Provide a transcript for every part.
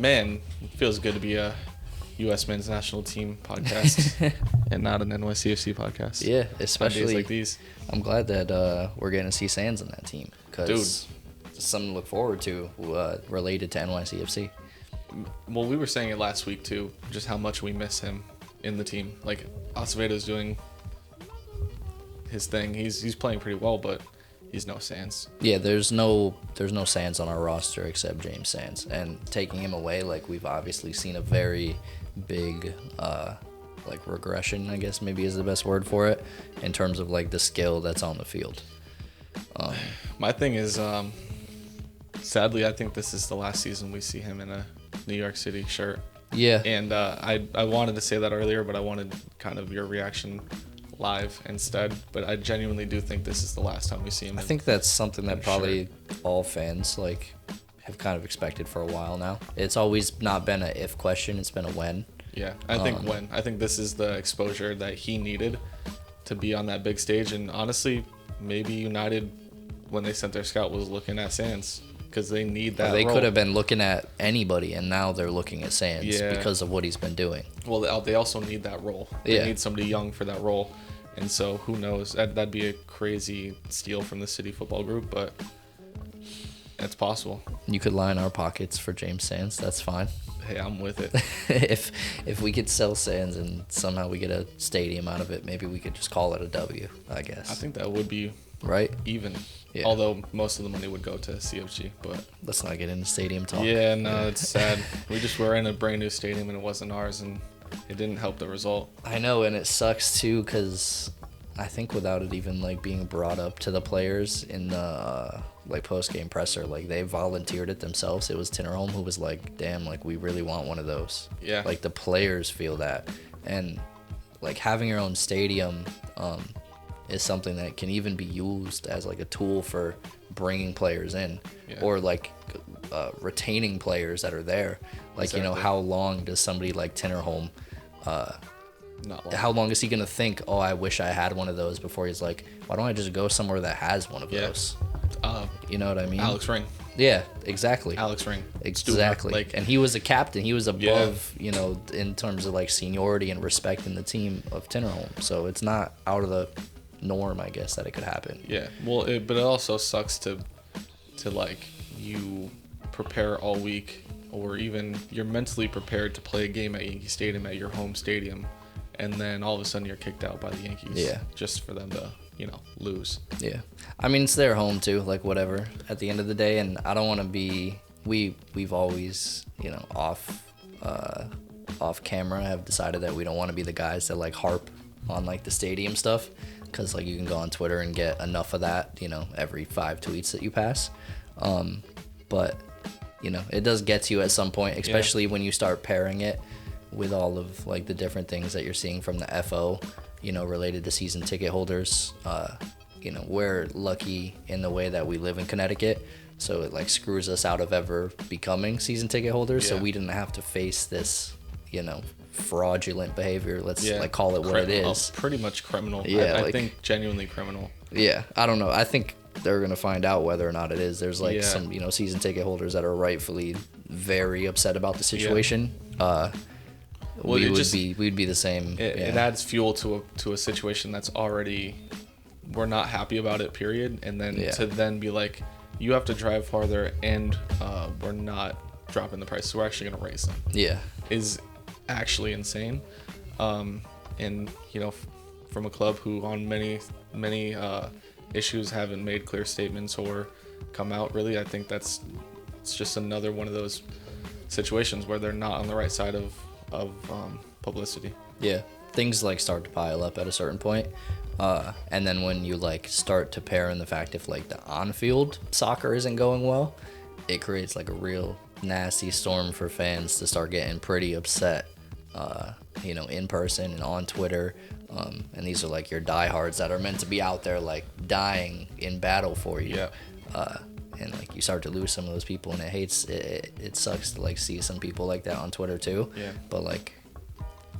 Man, it feels good to be a U.S. men's national team podcast and not an NYCFC podcast. Yeah, On especially days like these. I'm glad that we're getting to see Sands on that team because it's something to look forward to related to NYCFC. Well, we were saying it last week too, just how much we miss him in the team. Like Acevedo's doing his thing. He's playing pretty well, but he's no Sands. Yeah, there's no Sands on our roster except James Sands, and taking him away, like we've obviously seen a very big like regression, I guess maybe is the best word for it, in terms of like the skill that's on the field. My thing is, sadly, I think this is the last season we see him in a New York City shirt. Yeah. And I wanted to say that earlier, but I wanted kind of your reaction live instead. But I genuinely do think this is the last time we see him. I think that's something that probably all fans like have kind of expected for a while now. It's always not been a if question, it's been a when. Yeah, I think when. I think this is the exposure that he needed to be on that big stage. And honestly, maybe United, when they sent their scout, was looking at Sands because they need that They role. could have been looking at anybody, and now they're looking at Sands because of what he's been doing. Well, they also need that role. They need somebody young for that role. And so who knows? That'd be a crazy steal from the City Football Group, but it's possible. You could line our pockets for James Sands. That's fine. Hey, I'm with it. if we could sell Sands and somehow we get a stadium out of it, maybe we could just call it a W, I guess. I think that would be right. Even. Yeah. Although most of the money would go to CFG, but let's not get into stadium talk. Yeah, no, it's sad. We were in a brand new stadium and it wasn't ours, and it didn't help the result. I know, and it sucks too because I think without it even like being brought up to the players in the like post game presser, like they volunteered it themselves. It was Tinnerholm who was like, "Damn, like we really want one of those." Yeah. Like the players feel that, and like having your own stadium is something that can even be used as like a tool for bringing players in, or like retaining players that are there. Like exactly. You know, how long does somebody like Tinnerholm? Not long. How long is he gonna think? Oh, I wish I had one of those before he's like, why don't I just go somewhere that has one of those? You know what I mean? Alex Ring. Yeah, exactly. Alex Ring. Exactly. Like, and he was a captain. He was above, you know, in terms of like seniority and respect in the team of Tinnerholm. So it's not out of the norm, I guess, that it could happen. Yeah. Well, but it also sucks to like you prepare all week, or even you're mentally prepared to play a game at Yankee Stadium at your home stadium, and then all of a sudden you're kicked out by the Yankees. Yeah. Just for them to, you know, lose. Yeah. I mean, it's their home too, like whatever, at the end of the day. And I don't want to be, we've always, you know, off camera have decided that we don't want to be the guys that like harp on like the stadium stuff. Cause like you can go on Twitter and get enough of that, you know, every 5 tweets that you pass. But you know, it does get to you at some point, especially when you start pairing it with all of like the different things that you're seeing from the FO, you know, related to season ticket holders. You know, we're lucky in the way that we live in Connecticut, so it like screws us out of ever becoming season ticket holders. So we didn't have to face this, you know, fraudulent behavior. Let's like call it what it is. Pretty much criminal. Yeah, I think genuinely criminal. Yeah, I don't know. I think they're gonna find out whether or not it is. There's like some, you know, season ticket holders that are rightfully very upset about the situation. Well, we'd be the same. It adds fuel to a situation that's already, we're not happy about it, period. And then to then be like, you have to drive farther, and we're not dropping the price, so we're actually gonna raise them. Yeah, is actually insane. And you know, from a club who on many issues haven't made clear statements or come out really, I think it's just another one of those situations where they're not on the right side of publicity. Yeah, things like start to pile up at a certain point, and then when you like start to pair in the fact if like the on-field soccer isn't going well, it creates like a real nasty storm for fans to start getting pretty upset, you know, in person and on Twitter. And these are like your diehards that are meant to be out there like dying in battle for you. Yeah. And like you start to lose some of those people, and it sucks to like see some people like that on Twitter too. Yeah. But like,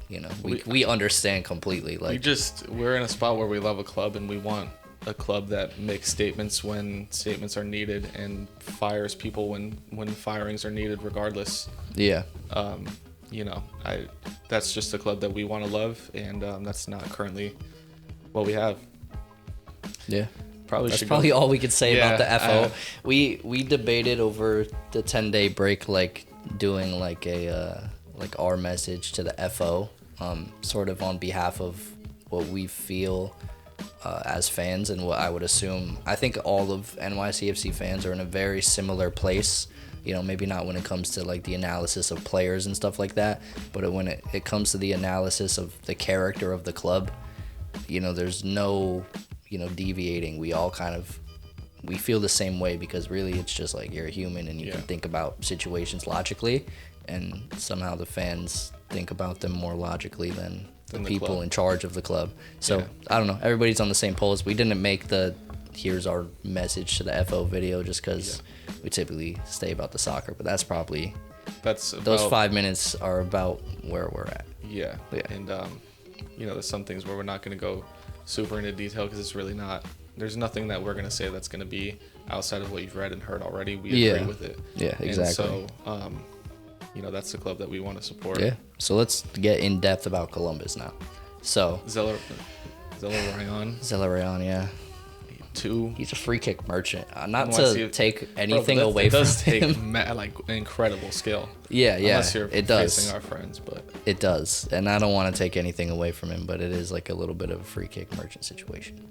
you know, we understand completely. Like we're in a spot where we love a club and we want a club that makes statements when statements are needed and fires people when firings are needed, regardless. Yeah. You know, that's just a club that we want to love, and that's not currently what we have. Yeah. That's probably all we could say about the FO. We debated over the 10-day break, like doing like a like our message to the FO, sort of on behalf of what we feel as fans, and what I would assume. I think all of NYCFC fans are in a very similar place. You know, maybe not when it comes to like the analysis of players and stuff like that, but when it comes to the analysis of the character of the club, you know, there's no, you know, deviating. We all we feel the same way, because really it's just like you're a human and you can think about situations logically, and somehow the fans think about them more logically than the people club. In charge of the club. So I don't know, everybody's on the same pulse. We didn't make the here's our message to the FO video just because we typically stay about the soccer, but those 5 minutes are about where we're at. Yeah. And you know, there's some things where we're not going to go super into detail, because it's really not, there's nothing that we're going to say that's going to be outside of what you've read and heard already. We agree with it. Yeah, exactly. And so you know, that's the club that we want to support. Yeah. So let's get in depth about Columbus now. So Zelarayan, yeah. He's a free kick merchant. Not to take anything away from him. It does take like incredible skill. Yeah, unless you're facing our friends, but it does. And I don't want to take anything away from him, but it is like a little bit of a free kick merchant situation.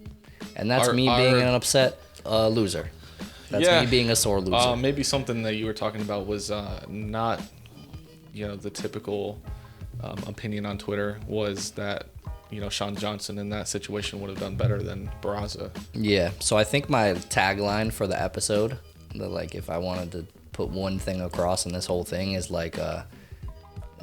And that's me being an upset loser. That's me being a sore loser. Maybe something that you were talking about was not, you know, the typical opinion on Twitter was that, you know, Sean Johnson in that situation would have done better than Barraza. Yeah. So I think my tagline for the episode, like if I wanted to put one thing across in this whole thing, is like,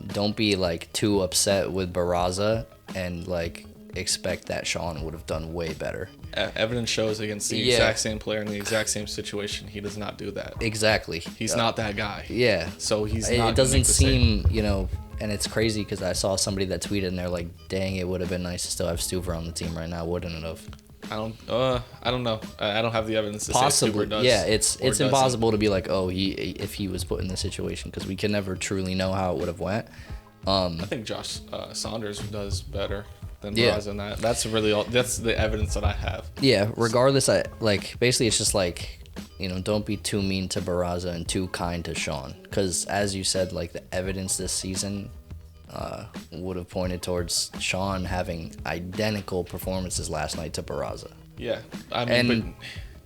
don't be like too upset with Barraza and like expect that Sean would have done way better. Evidence shows against the exact same player in the exact same situation, he does not do that. Exactly. He's not that guy. Yeah. So he's not. It doesn't seem, you know. And it's crazy because I saw somebody that tweeted and they're like, "Dang, it would have been nice to still have Stuver on the team right now, wouldn't it have?" I don't know. I don't have the evidence to Possibly. say Stuver does. Yeah, it's impossible to be like, oh, if he was put in this situation, because we can never truly know how it would have went. I think Josh Saunders does better than Barraza in that. That's really that's the evidence that I have. Yeah. Regardless, basically it's just like, you know, don't be too mean to Barraza and too kind to Sean, because as you said, like the evidence this season would have pointed towards Sean having identical performances last night to Barraza. Yeah, I mean,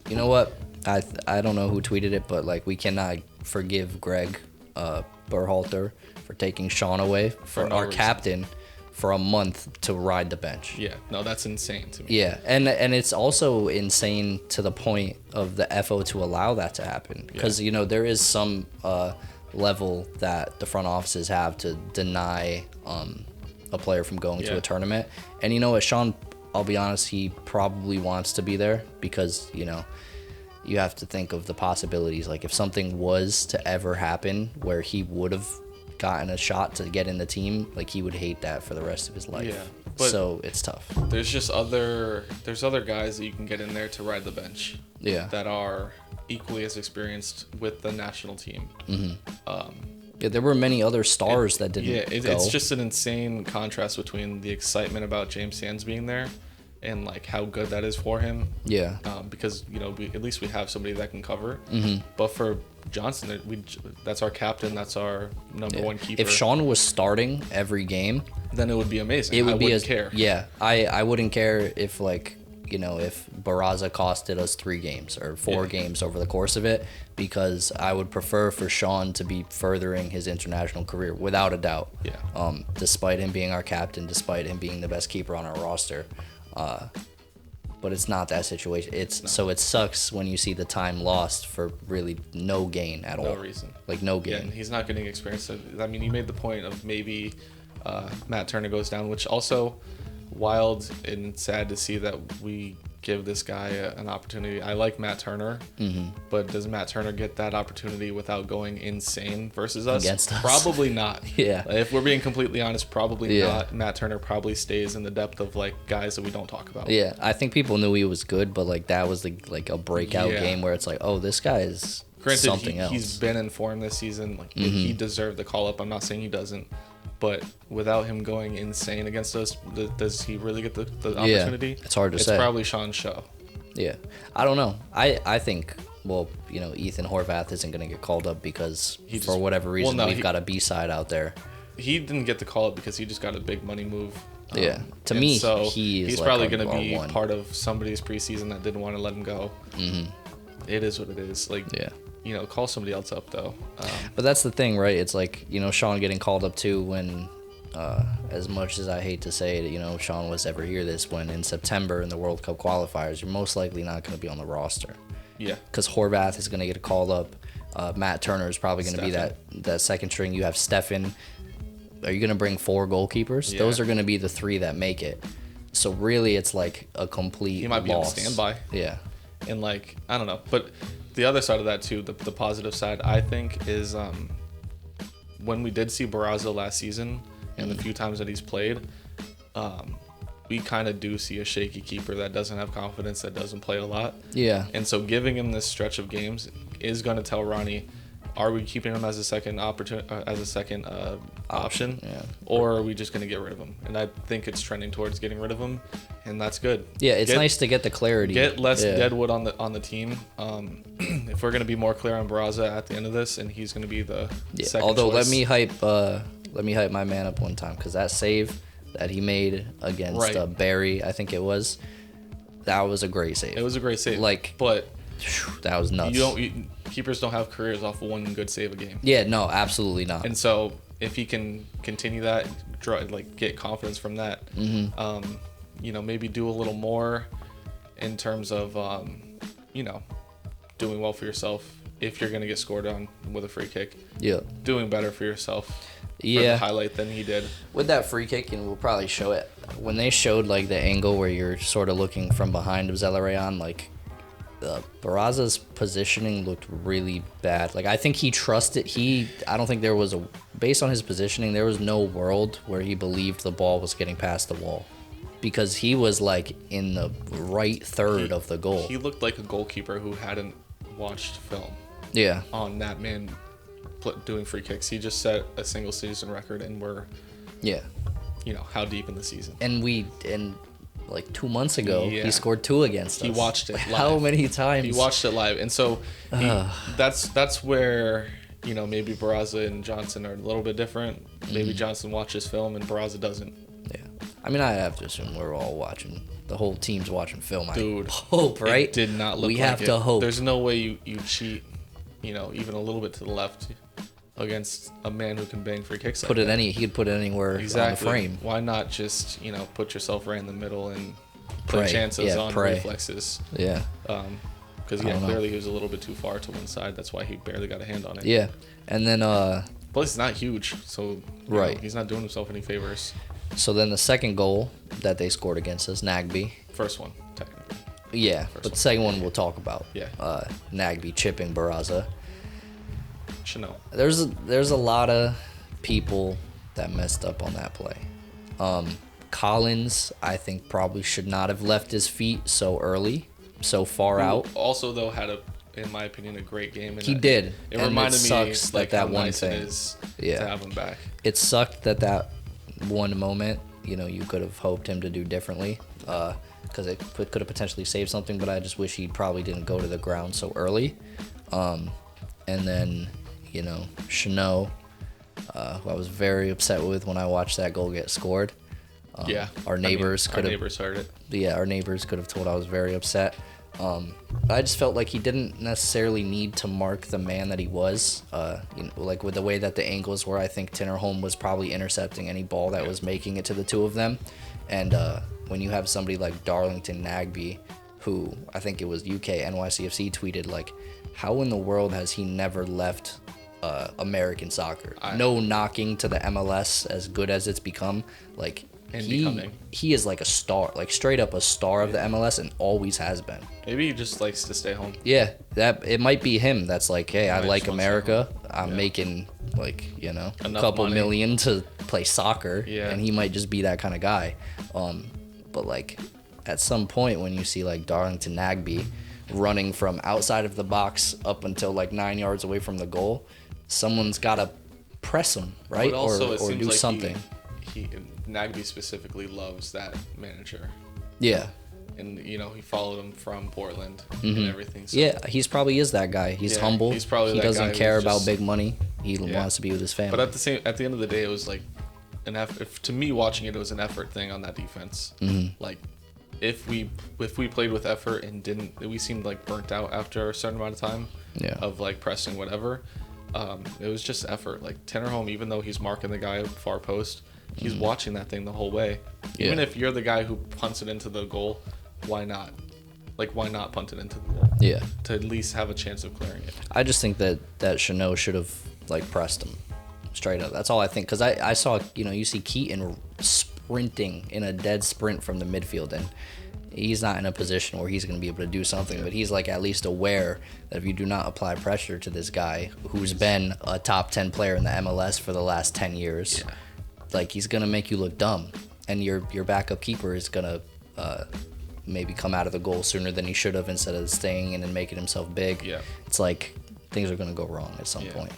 you know what? I don't know who tweeted it, but like we cannot forgive Greg Berhalter for taking Sean away for our captain for a month to ride the bench. Yeah, no, that's insane to me. Yeah, and it's also insane to the point of the FO to allow that to happen, because you know there is some level that the front offices have to deny a player from going to a tournament. And you know what, Sean, I'll be honest, he probably wants to be there, because you know you have to think of the possibilities. Like if something was to ever happen where he would have gotten a shot to get in the team, like he would hate that for the rest of his life. Yeah, but so it's tough. There's other guys that you can get in there to ride the bench. Yeah, that are equally as experienced with the national team. Mm-hmm. Yeah, there were many other stars that didn't. Yeah, it's just an insane contrast between the excitement about James Sands being there and like how good that is for him. Yeah. Because you know at least we have somebody that can cover. Mm-hmm. But for Johnson, that's our captain. That's our number one keeper. If Sean was starting every game, then it would be amazing. I wouldn't care. Yeah, I wouldn't care if like, you know, if Barraza costed us 3 games or 4 games over the course of it, because I would prefer for Sean to be furthering his international career without a doubt. Yeah. Despite him being our captain, despite him being the best keeper on our roster. But it's not that situation. So it sucks when you see the time lost for really no gain at all. No reason. Like no gain. Yeah, and he's not getting experience. I mean, you made the point of maybe Matt Turner goes down, which also wild and sad to see that we give this guy an opportunity. I like Matt Turner, but does Matt Turner get that opportunity without going insane versus us? Against us? Probably not. Yeah. If we're being completely honest, probably not. Matt Turner probably stays in the depth of like guys that we don't talk about. Yeah, I think people knew he was good, but like that was like a breakout game where it's like, oh, this guy is something else. He's been in form this season. Like he deserved the call up. I'm not saying he doesn't. But without him going insane against us, does he really get the opportunity? It's hard to say. It's probably Sean's show. Yeah. I don't know. I think, well, Ethan Horvath isn't going to get called up because for whatever reason we've got a B-side out there. He didn't get the call up because he just got a big money move. Yeah. To me, so he's like probably going to be part of somebody's preseason that didn't want to let him go. It is what it is. Like, call somebody else up, though. But that's the thing, right? It's like, Sean getting called up, too, when, as much as I hate to say it, Sean was ever hear this, when in September in the World Cup qualifiers, you're most likely not going to be on the roster. Yeah. Because Horvath is going to get called up. Matt Turner is probably going to be that second string. You have Stefan. Are you going to bring 4 goalkeepers? Yeah. Those are going to be the 3 that make it. So really, it's like a complete He might be loss. on standby. Yeah. And like, I don't know. But the other side of that too, the positive side, I think, is when we did see Barraza last season and the few times that he's played, we kind of do see a shaky keeper that doesn't have confidence, that doesn't play a lot. Yeah. And so giving him this stretch of games is going to tell Ronnie, are we keeping him as a second option, Yeah. or are we just going to get rid of him? And I think it's trending towards getting rid of him, and that's good. Yeah, it's nice to get the clarity. Get less deadwood on the team. If we're going to be more clear on Barraza at the end of this, and he's going to be the second Although choice. let me hype my man up one time, because that save that he made against Barry, I think it was, that was a great save. It was a great save. But that was nuts. Keepers don't have careers off of one good save a game. Yeah, no, absolutely not. And so if he can continue that, get confidence from that, maybe do a little more in terms of, doing well for yourself if you're going to get scored on with a free kick. Yeah. Doing better for yourself. For the highlight than he did. With that free kick, and we'll probably show it, when they showed like the angle where you're sort of looking from behind of Zelarayan, like, Barraza's positioning looked really bad. Like, I think he trusted, I don't think there was based on his positioning, there was no world where he believed the ball was getting past the wall. Because he was like in the right third of the goal. He looked like a goalkeeper who hadn't watched film. Yeah. On that man doing free kicks. He just set a single season record, and we're, how deep in the season. And like 2 months ago, he scored 2 against us. He watched it live. How many times? He watched it live. And so that's where, maybe Barraza and Johnson are a little bit different. Maybe Johnson watches film and Barraza doesn't. Yeah. I mean, I have to assume we're all watching. The whole team's watching film. Dude. I hope, right? It did not look like it. We have to hope. There's no way you cheat, even a little bit to the left against a man who can bang free kicks. He could put it anywhere on the frame. Why not just put yourself right in the middle and put chances on reflexes? Yeah. Because clearly he was a little bit too far to one side. That's why he barely got a hand on it. Yeah, and then plus he's not huge, so he's not doing himself any favors. So then the second goal that they scored against us, Nagbe. First one, technically. Yeah, but the second one we'll talk about. Yeah. Nagbe chipping Barraza. Chanel. There's a lot of people that messed up on that play. Collins, I think, probably should not have left his feet so early, so far out. Also, though, had in my opinion, a great game. He did. It reminded me that how one nice thing. It is to have him back. It sucked that one moment, you could have hoped him to do differently, because it could have potentially saved something. But I just wish he probably didn't go to the ground so early. And then, Chanel, who I was very upset with when I watched that goal get scored. Our neighbors heard it. Yeah, our neighbors could have told I was very upset. I just felt like he didn't necessarily need to mark the man that he was. Like with the way that the angles were, I think Tinnerholm was probably intercepting any ball that was making it to the two of them. And when you have somebody like Darlington Nagbe, who I think it was NYCFC tweeted, like, how in the world has he never left American soccer? No knocking to the MLS as good as it's become. Like, and becoming. He is like a star, like straight up a star of the MLS, and always has been. Maybe he just likes to stay home. Yeah, that it might be him. That's like, hey, I like America. I'm Yeah. making like, you know, Enough a couple money. million to play soccer, Yeah. and he might just be that kind of guy. But like at some point when you see like Darlington Nagbe running from outside of the box up until like 9 yards away from the goal, someone's got to press him, right? But also, it or seems do like something. He Nagbe specifically loves that manager. Yeah. And, you know, he followed him from Portland and everything. So. Yeah, he's probably is that guy. He's humble. He's probably he that doesn't guy care who's about just- big money. He wants to be with his family. But at the end of the day, it was like an effort. To me, watching it was an effort thing on that defense. Like, if we played with effort and we seemed like burnt out after a certain amount of time of like pressing whatever. It was just effort. Like Tennerholm, even though he's marking the guy far post, he's watching that thing the whole way. Even if you're the guy who punts it into the goal, why not? Like, why not punt it into the goal? Yeah. To at least have a chance of clearing it. I just think that Chanot should have like pressed him straight up. That's all I think. Because I saw, you know, you see Keaton sprinting in a dead sprint from the midfield, and he's not in a position where he's going to be able to do something, but he's like at least aware that if you do not apply pressure to this guy who's been a top 10 player in the MLS for the last 10 years, like he's going to make you look dumb, and your backup keeper is going to maybe come out of the goal sooner than he should have instead of staying in and making himself big. Yeah. It's like things are going to go wrong at some point.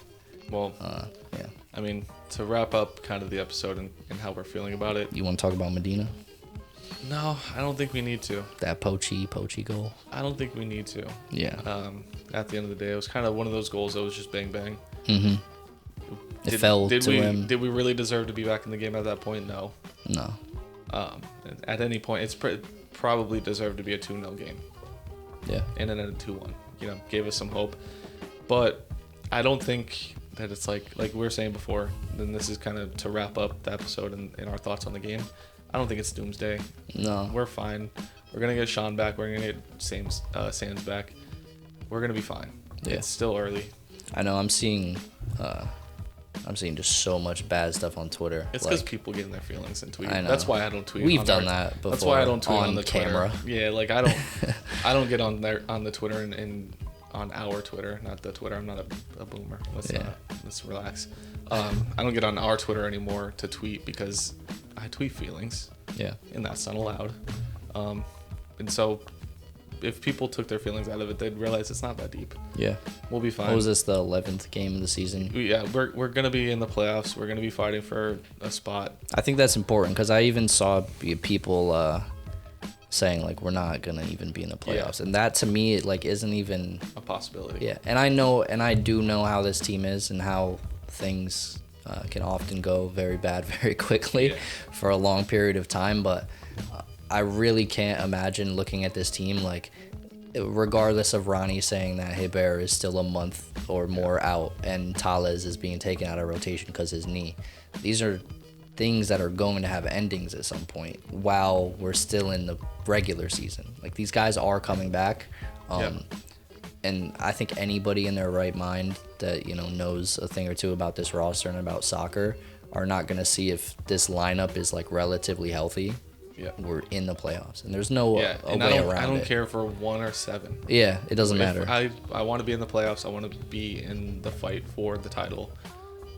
Well, Yeah. I mean, to wrap up kind of the episode and how we're feeling about it. You want to talk about Medina? No, I don't think we need to. That poachy goal? I don't think we need to. Yeah. At the end of the day, it was kind of one of those goals that was just bang bang. Mm-hmm. It fell to him. Did we really deserve to be back in the game at that point? No. No. At any point, it's probably deserved to be a 2-0 game. Yeah. And then a 2-1. You know, gave us some hope. But I don't think that it's like we were saying before, then this is kind of to wrap up the episode and our thoughts on the game. I don't think it's doomsday. No. We're fine. We're going to get Sean back. We're going to get Sands back. We're going to be fine. Yeah. It's still early. I know. I'm seeing just so much bad stuff on Twitter. It's because people get in their feelings and tweet. I know. That's why I don't tweet. We've done that before. That's why I don't tweet on the camera. Twitter. Yeah, like I don't get on there on the Twitter and on our Twitter, not the Twitter. I'm not a boomer. Let's relax. I don't get on our Twitter anymore to tweet because I tweet feelings. Yeah. And that's not allowed. And so if people took their feelings out of it, they'd realize it's not that deep. Yeah. We'll be fine. What was this, the 11th game of the season? Yeah, we're going to be in the playoffs. We're going to be fighting for a spot. I think that's important because I even saw people saying, like, we're not going to even be in the playoffs. Yeah. And that, to me, like, isn't even a possibility. Yeah. And I do know how this team is and how things can often go very bad very quickly for a long period of time. But I really can't imagine looking at this team, like, regardless of Ronnie saying that Heber is still a month or more out and Tales is being taken out of rotation because his knee. These are things that are going to have endings at some point while we're still in the regular season. Like, these guys are coming back. And I think anybody in their right mind that, you know, knows a thing or two about this roster and about soccer are not going to see if this lineup is, like, relatively healthy. Yeah. We're in the playoffs, and there's no way around it. I don't care for 1 or 7. Yeah, it doesn't matter. I want to be in the playoffs. I want to be in the fight for the title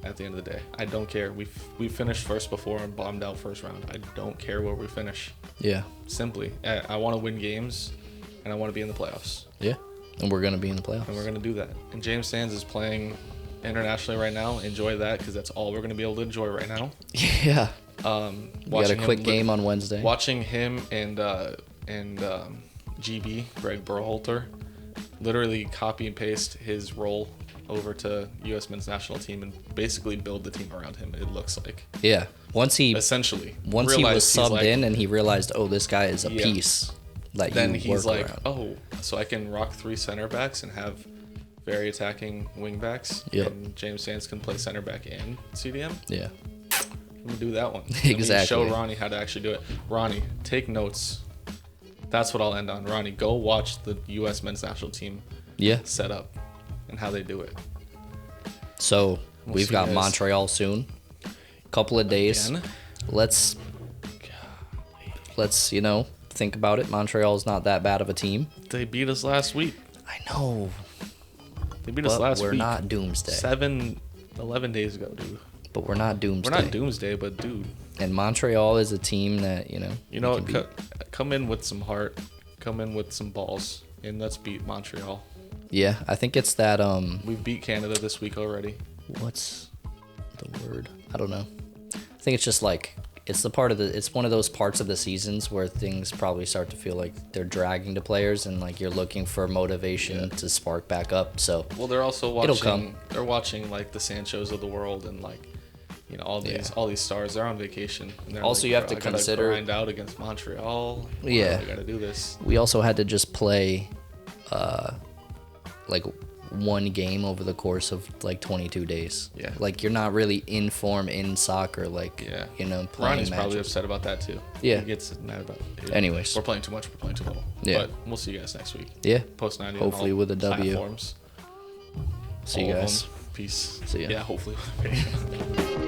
at the end of the day. I don't care. We finished first before and bombed out first round. I don't care where we finish. Yeah. Simply, I want to win games, and I want to be in the playoffs. Yeah, and we're going to be in the playoffs. And we're going to do that. And James Sands is playing internationally right now. Enjoy that because that's all we're going to be able to enjoy right now. Yeah. We got a quick game on Wednesday. Watching him and GB, Greg Berhalter, literally copy and paste his role over to U.S. men's national team and basically build the team around him, it looks like. Yeah. Once he was subbed in and he realized, oh, this guy is a piece that then you he's work like, around. oh, so I can rock 3 center backs and have very attacking wing backs. Yep. And James Sands can play center back and CDM. Yeah. Let me do that one. Exactly. Show Ronnie how to actually do it. Ronnie, take notes. That's what I'll end on. Ronnie, go watch the U.S. men's national team set up and how they do it. So we've got Montreal soon. Couple of days. Again? Let's let's think about it. Montreal's not that bad of a team. They beat us last week. I know. They beat us last week. We're not doomsday. 11 days ago, dude. But we're not doomsday. We're not doomsday, but dude. And Montreal is a team that, come in with some heart, come in with some balls, and let's beat Montreal. Yeah, I think it's that We've beat Canada this week already. What's the word? I don't know. I think it's just like it's one of those parts of the seasons where things probably start to feel like they're dragging to players, and like you're looking for motivation to spark back up. So they're also watching. It'll come. They're watching like the Sanchos of the world and like all these stars. They're on vacation. And also, you have to consider grind out against Montreal. Yeah, we got to do this. We also had to just play, like one game over the course of like 22 days. Yeah. Like you're not really in form in soccer. Like playing Ronnie's matches. Probably upset about that too. Yeah. He gets mad about it. Anyways, we're playing too much. We're playing too little. Yeah. But we'll see you guys next week. Yeah. Post 90. Hopefully with a W. Platforms. See you guys. Peace. See ya. Yeah. Hopefully with a video.